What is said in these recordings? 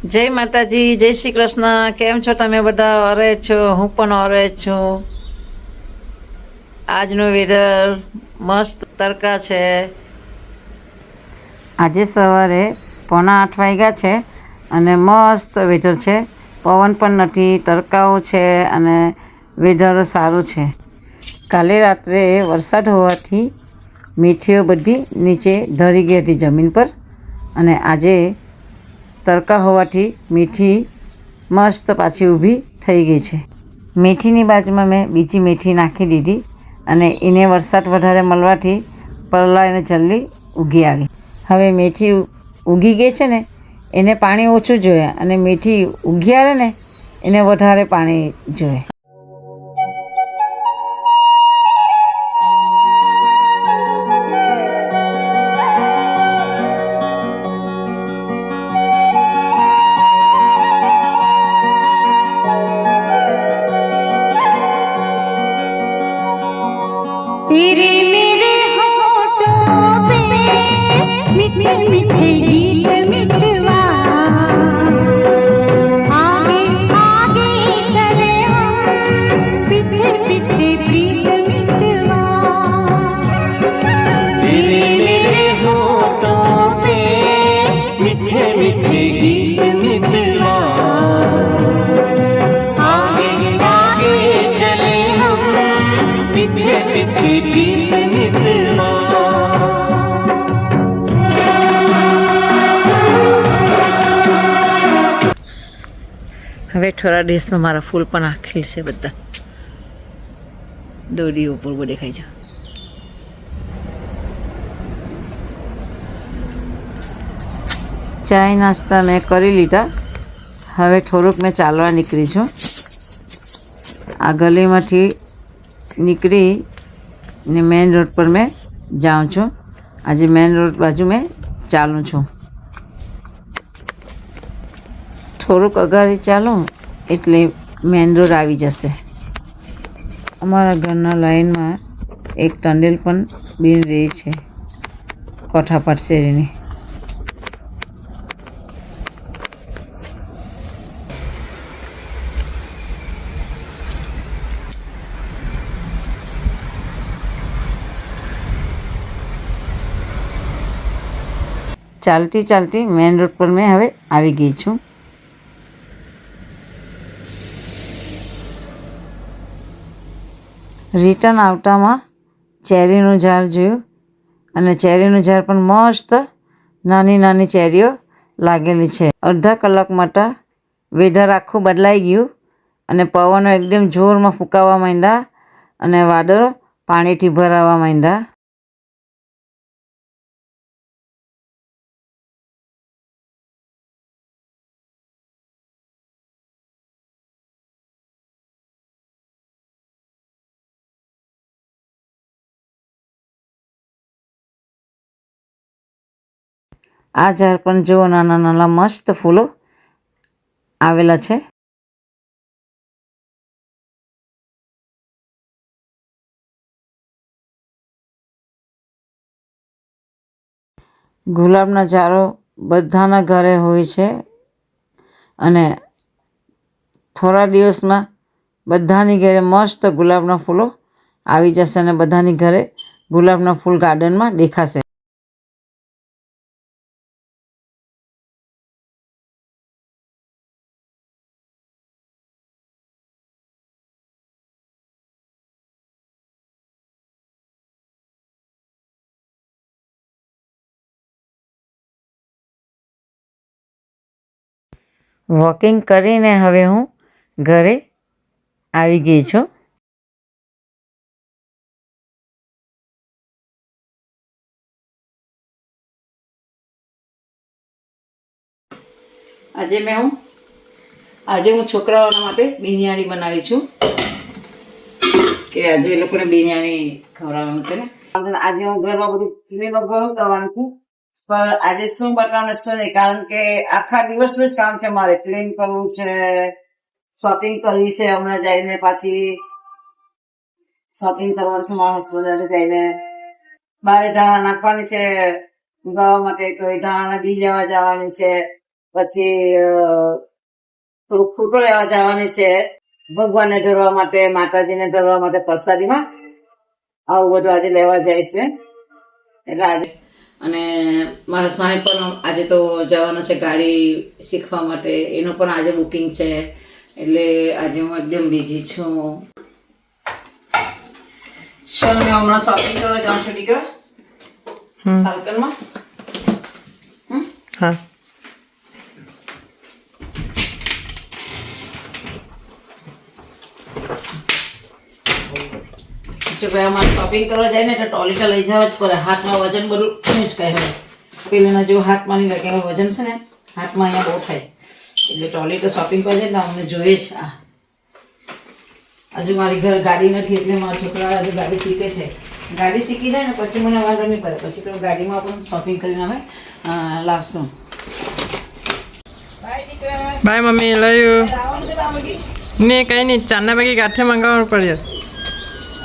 જય માતાજી, જય શ્રી કૃષ્ણ. કેમ છો તમે બધા? અરે છો, હું પણ અરે છું. આજનું વેધર મસ્ત તડકા છે. આજે સવારે 7:45 વાગ્યા છે અને મસ્ત વેધર છે. પવન પણ નથી, તડકાઓ છે અને વેધર સારું છે. કાલે રાત્રે વરસાદ હોવાથી મીઠીઓ બધી નીચે ઢળી ગઈ હતી જમીન પર, અને આજે તડકા હોવાથી મીઠી મસ્ત પાછી ઊભી થઈ ગઈ છે. મેથીની બાજુમાં મેં બીજી મેથી નાખી દીધી અને એને વરસાદ વધારે મળવાથી પલાળીને જલ્દી ઉગી આવી. હવે મેથી ઉગી ગઈ છે ને, એને પાણી ઓછું જોઈએ, અને મેથી ઉગી આવે ને એને વધારે પાણી જોઈએ. तेरे मेरे होठों पे मीठे मीठे गीत मितवा, आगे आगे चले हम पीछे पीछे प्रीत मितवा. तेरे मेरे होठों पे मीठे मीठे गीत मितवा, आगे आगे चले हम पीछे पीछे गीत मितवा. હવે થોડા દિવસમાં મારા ફૂલ પણ આખી છે, બધા દોરી ઉપર બહુ દેખાય છે. ચાય નાસ્તા મેં કરી લીધા. હવે થોડુંક મેં ચાલવા નીકળી છું. આ ગલીમાંથી નીકળી ને મેઇન રોડ પર મેં જાઉં છું. આજે મેઇન રોડ બાજુ મેં ચાલું છું. થોડુંક અગાડી ચાલું એટલે મેઇન રોડ આવી જશે. અમારા ઘરના લાઈનમાં એક ટંડેલ પણ બની રહી છે, કોઠાપાટ શેરીની. ચાલતી ચાલતી મેઇન રોડ પર મેં હવે આવી ગઈ છું. રિટર્ન આવતામાં ચેરીનું ઝાડ જોયું, અને ચેરીનું ઝાડ પણ મસ્ત નાની નાની ચેરીઓ લાગેલી છે. અડધા કલાક માટે વેધર આખું બદલાઈ ગયું, અને પવનો એકદમ જોરમાં ફૂંકાવા માંડ્યા, અને વાદળો પાણીથી ભરાવા માંડ્યા. આ ઝાડ પણ જુઓ, નાના નાના મસ્ત ફૂલો આવેલા છે. ગુલાબના ઝાડો બધાના ઘરે હોય છે, અને થોડા દિવસમાં બધાની ઘરે મસ્ત ગુલાબના ફૂલો આવી જશે, અને બધાની ઘરે ગુલાબના ફૂલ ગાર્ડનમાં દેખાશે. વોકિંગ કરીને હવે હું ઘરે આવી ગઈ છું. આજે હું છોકરાઓના માટે બિરયાની બનાવી છું, કે આજે એ લોકોને બિરયાની ખવડાવવાનું છે ને. આજે હું ઘરમાં બધું ક્લીન કરવાનું છું, પણ આજે શું બનાવવાનું છે નહીં, કારણ કે આખા દિવસનું જ કામ છે મારે. ક્લીન કરવું છે, શોપિંગ કરવી છે, હમણાં જઈને પાછી શોપિંગ કરવાનું છે મારા હસબન્ડ જઈને. બારે ધાણા નાખવાની છે ઉગાવવા માટે, તો એ ધાણાના બી લેવા જવાની છે. પછી થોડુંક ફ્રૂટો લેવા જવાની છે, ભગવાનને ધરવા માટે, માતાજીને ધરવા માટે પ્રસાદીમાં આવું બધું આજે લેવા જઈશ ને. એટલે આજે અને મારા સ્વામી પણ આજે તો જવાનો છે ગાડી શીખવા માટે, એનું પણ આજે બુકિંગ છે. એટલે આજે હું એકદમ બિઝી છું. ચલો મેં હમણાં શોપિંગ કરવા જાઉં છું દીકરા, ફાલ્કનમાં. હા જો ભાઈ અમારે શોપિંગ કરવા જાય ને એટલે ટોલીટા લઈ જવા જ પડે. હાથમાં વજન બધું નહીં જ કહે હવે પેલાના જેવું હાથમાં નહીં લાગે. વજન છે ને હાથમાં અહીંયા બહુ થાય એટલે ટોલીટા શોપિંગ કરવા જાય ને અમને જોઈએ જ. હજુ મારી ઘર ગાડી નથી એટલે મારા છોકરા હજુ ગાડી શીખે છે. ગાડી શીખી જાય ને પછી મને વાંધો નહીં પડે, પછી તો ગાડીમાં પણ શોપિંગ કરીને અમે લાવશું. Bye mummy, love you. આવવાનું છે તો આમ ગઈ. ને કઈ નહીં, ચાંદના બાકી ગાંઠે મંગાવવાનું પડ્યો.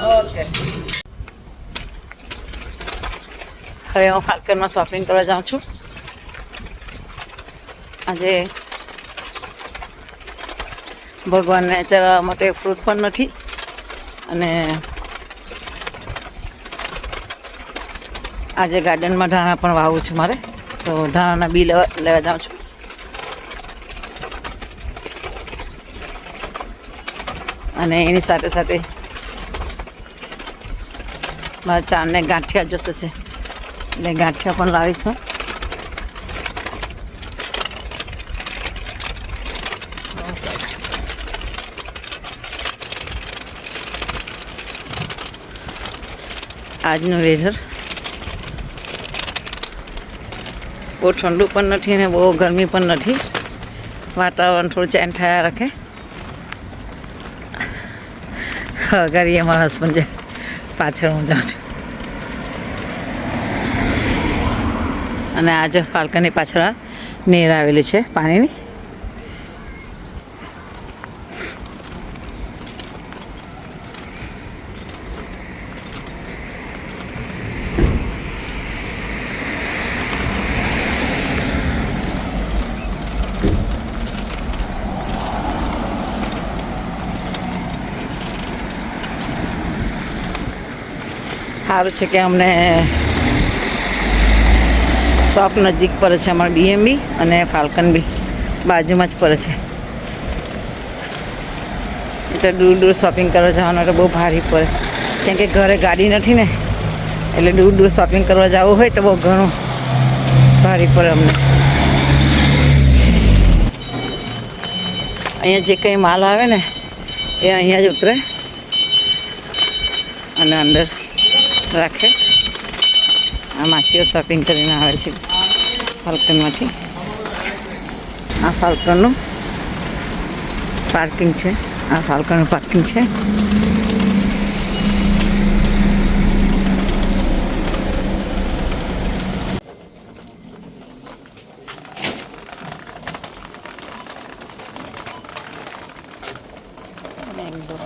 ઓકે, હવે હું ફાલ્કનમાં શોપિંગ કરવા જાઉં છું. આજે ભગવાનને ચડાવવા માટે ફ્રૂટ પણ નથી અને આજે ગાર્ડનમાં ધાણા પણ વાવું છું મારે, તો ધાણાના બી લેવા જાઉં છું. અને એની સાથે સાથે મારા ચાને ગાંઠિયા જોશે છે એટલે ગાંઠિયા પણ લાવીશું. આજનું વેધર બહુ ઠંડુ પણ નથી ને બહુ ગરમી પણ નથી. વાતાવરણ થોડું ચેન્જ થયા રાખે. ગાડીએ મારા હસબન્ડ જાય, પાછળ હું જાઉં છું. અને આજે ફાલ્કનની પાછળ નેર આવેલી છે પાણીની. સારું છે કે અમને શોપ નજીક પડે છે. અમારે BMB અને ફાલ્કન બી બાજુમાં જ પડે છે, એટલે દૂર દૂર શોપિંગ કરવા જવાનું એટલે બહુ ભારે પડે. કેમ કે ઘરે ગાડી નથી ને એટલે દૂર દૂર શોપિંગ કરવા જવું હોય તો બહુ ઘણું ભારે પડે અમને. અહીંયા જે કંઈ માલ આવે ને એ અહીંયા જ ઉતરે અને અંદર રાખે. આ માસીઓ શોપિંગ કરીને આવે છે ફાલ્કનમાંથી. આ ફાલ્કનનું પાર્કિંગ છે, આ ફાલ્કનનું પાર્કિંગ છે. મેંગો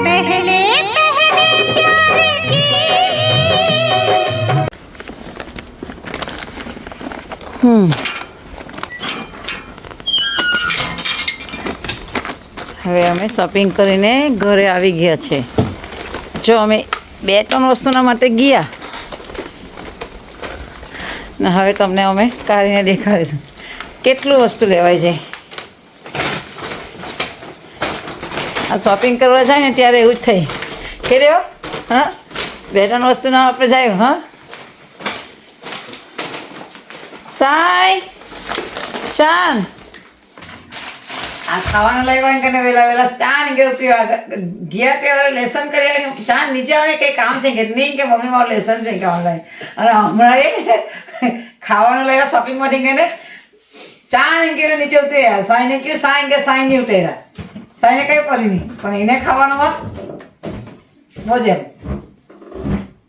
पहले पहले प्यार की હવે અમે શોપિંગ કરીને ઘરે આવી ગયા છે. જો અમે 2-3 વસ્તુના માટે ગયા ને હવે તમને અમે કાઢીને દેખાડીશું કેટલું વસ્તુ લેવાય જાય. આ શોપિંગ કરવા જાય ને ત્યારે એવું જ થઈ કે રહ્યો. હા, 2-3 વસ્તુના આપણે જાય. હા સાઈ ચાન આ ખાવાનું લાવ્યા કે વેલા વેલા ચા નીકળતી ગયા તે લેસન કરી ચા નીચે આવે કંઈ કામ છે કે નહીં કે મમ્મી મારું લેસન છે કે ઓનલાઈન. અને હમણાં એ ખાવાનું લાવ્યા શોપિંગમાંથી ગઈને ચા નીકળે નીચે ઉતરી રહ્યા. સાઈને કહ્યું સાઈ કે સાઈ નહીં ઉતર્યા. સાઈને કંઈ પડી નહીં પણ એને ખાવાનું મોજે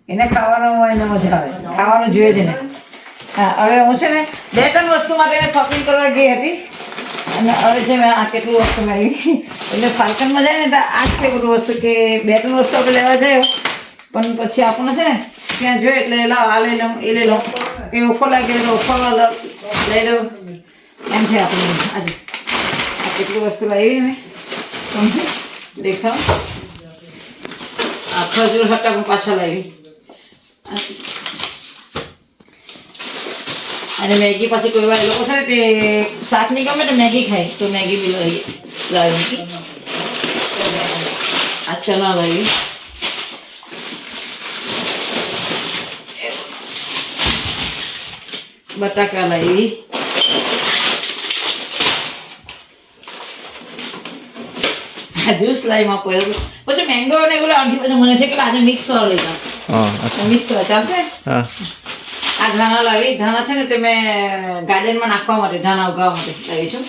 એને ખાવાનું હોય એને મજા આવે ખાવાનું જોઈએ છે ને હા હવે હું છે ને 2-3 વસ્તુ માટે શોપિંગ કરવા ગઈ હતી અને હવે છે મેં આ કેટલું વસ્તુ લાવી એટલે ફાલ્કનમાં જાય ને એટલે આ જ છે બધું વસ્તુ કે 2-3 વસ્તુ આપણે લેવા જાય પણ પછી આપણને છે ને ત્યાં જોઈએ એટલે લાવ આ લઈ લઉં એ લઈ લઉં કે ઓફર લાગે તો ઓફર લઈ લઉં એમ છે આપણે આજે આ કેટલી વસ્તુ લાવી મેં તમને દેખાવ આ ખજૂર હટ્ટા પણ પાછા લાવી અને મેગી પાછી કોઈ વાર લોકો છે ને તે શાક નહીં ગમે તો મેગી ખાય તો મેગી બી લાવી આ ચણા લાવી બટાકા લાવી જ્યુસ લાવી માં પડ્યો પછી મેંગો ને એવું લાવવાની પછી મને છે કે આજે મિક્સ વાળો લઈ જાઉં મિક્સ વાળો ચાલશે હા આ ધાણા લાવી ધાણા છે ને તે મેં ગાર્ડનમાં નાખવા માટે ધાણા ઉગાવવા માટે લાવી છું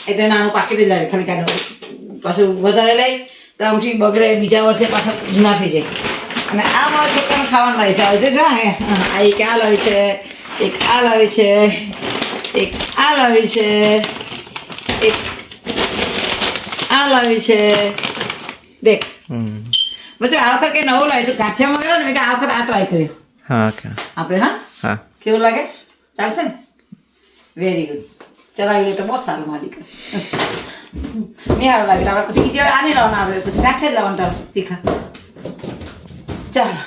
એટલે નાનું પાકેટ જ લાવી ખાલી ગાર્ડન પાછું વધારે લઈ તો આમથી બગડે બીજા વર્ષે પાછા જૂના થઈ જાય અને આ મારા છોકરાને ખાવાનું લાવી છે આજે જો આ એક આ લાવી છે એક આ લાવી છે એક આ લાવી છે એક આ લાવી છે દેખ પછી આ વખત કંઈ નવું લાવ્યું ગાંઠિયામાં ગયો ને મેં આ વખત આ ટ્રાય કર્યું હા ઓકે આપણે હા હા કેવું લાગે ચાલશે ને વેરી ગુડ ચલાવી લે તો બહુ સારું મારી દીકરા નહીં સારું લાગે આપણે પછી બીજી વાર આને લાવવાના આપણે પછી ગાંઠે જ લાવવાનું તારું તીખા ચાલો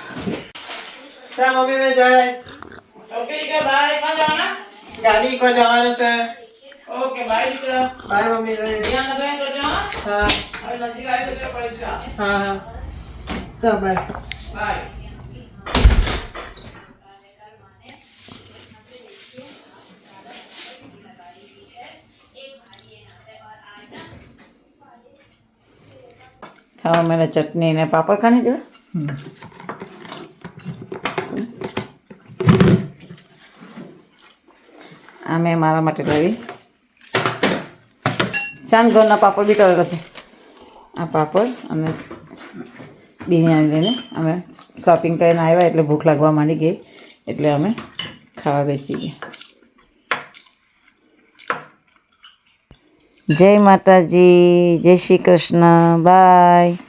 ચા મમ્મી મેં જાય ઓકે દીકરા બાય ક્યાં જવાના ગાડી પર જવાનું છે ઓકે બાય દીકરા બાય મમ્મી લઈ ધ્યાન લગાવીને જજો હા હા હવે નજીક આવી તો પડી જા હા હા ચાલ બાય બાય ખાવા મેં ચટણી ને પાપડ ખાને જો આ મેં મારા માટે લાવી ચાંદ ઘરના પાપડ બી કરેલો છે આ પાપડ અને બિરયાની લઈને અમે શોપિંગ કરીને આવ્યા એટલે ભૂખ લાગવા માંડી ગઈ એટલે અમે ખાવા બેસી ગયા જય માતાજી જય શ્રી કૃષ્ણ બાય